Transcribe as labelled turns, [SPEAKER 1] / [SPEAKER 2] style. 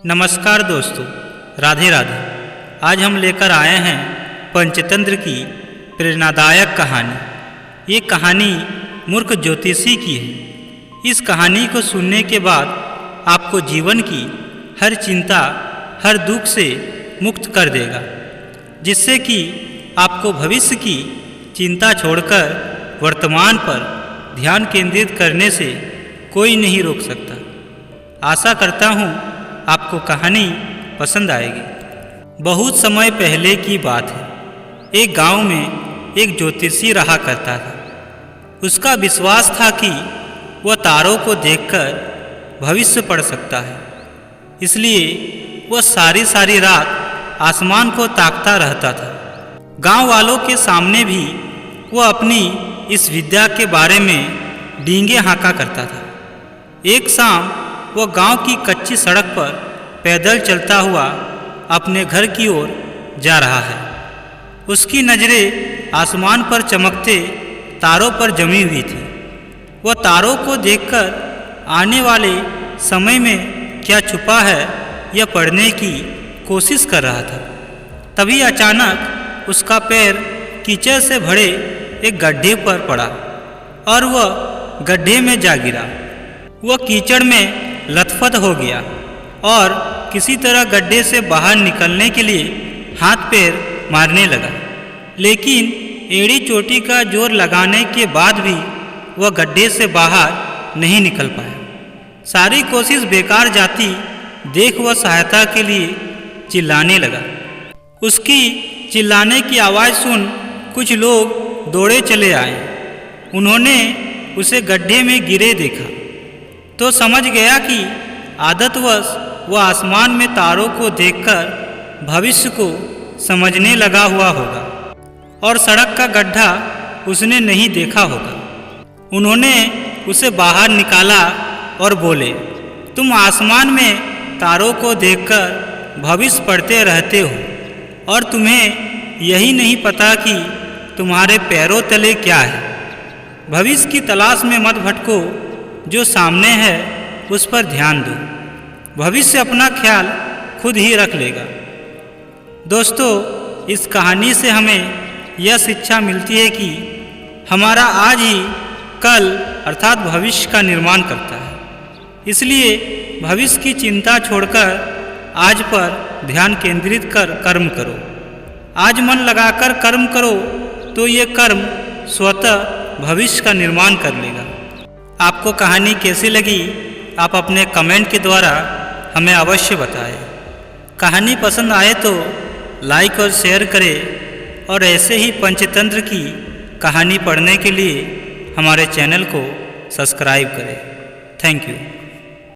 [SPEAKER 1] नमस्कार दोस्तों, राधे राधे। आज हम लेकर आए हैं पंचतंत्र की प्रेरणादायक कहानी। ये कहानी मूर्ख ज्योतिषी की है। इस कहानी को सुनने के बाद आपको जीवन की हर चिंता, हर दुख से मुक्त कर देगा, जिससे कि आपको भविष्य की चिंता छोड़कर वर्तमान पर ध्यान केंद्रित करने से कोई नहीं रोक सकता। आशा करता हूँ आपको कहानी पसंद आएगी। बहुत समय पहले की बात है। एक गांव में एक ज्योतिषी रहा करता था। उसका विश्वास था कि वह तारों को देखकर भविष्य पढ़ सकता है। इसलिए वह सारी रात आसमान को ताकता रहता था। गांव वालों के सामने भी वह अपनी इस विद्या के बारे में डींगे हाँका करता था। एक शाम वह गांव की कच्ची सड़क पर पैदल चलता हुआ अपने घर की ओर जा रहा है। उसकी नज़रें आसमान पर चमकते तारों पर जमी हुई थी। वह तारों को देखकर आने वाले समय में क्या छुपा है यह पढ़ने की कोशिश कर रहा था। तभी अचानक उसका पैर कीचड़ से भरे एक गड्ढे पर पड़ा और वह गड्ढे में जा गिरा। वह कीचड़ में लथपथ हो गया और किसी तरह गड्ढे से बाहर निकलने के लिए हाथ पैर मारने लगा, लेकिन एड़ी चोटी का जोर लगाने के बाद भी वह गड्ढे से बाहर नहीं निकल पाया। सारी कोशिश बेकार जाती देख वह सहायता के लिए चिल्लाने लगा। उसकी चिल्लाने की आवाज़ सुन कुछ लोग दौड़े चले आए। उन्होंने उसे गड्ढे में गिरे देखा तो समझ गया कि आदतवश वह आसमान में तारों को देखकर भविष्य को समझने लगा हुआ होगा और सड़क का गड्ढा उसने नहीं देखा होगा। उन्होंने उसे बाहर निकाला और बोले, तुम आसमान में तारों को देखकर भविष्य पढ़ते रहते हो और तुम्हें यही नहीं पता कि तुम्हारे पैरों तले क्या है। भविष्य की तलाश में मत भटको, जो सामने है उस पर ध्यान दो। भविष्य अपना ख्याल खुद ही रख लेगा। दोस्तों, इस कहानी से हमें यह शिक्षा मिलती है कि हमारा आज ही कल अर्थात भविष्य का निर्माण करता है। इसलिए भविष्य की चिंता छोड़कर आज पर ध्यान केंद्रित कर कर्म करो। आज मन लगाकर कर्म करो तो ये कर्म स्वतः भविष्य का निर्माण कर लेगा। आपको कहानी कैसी लगी आप अपने कमेंट के द्वारा हमें अवश्य बताएं। कहानी पसंद आए तो लाइक और शेयर करें और ऐसे ही पंचतंत्र की कहानी पढ़ने के लिए हमारे चैनल को सब्सक्राइब करें। Thank you.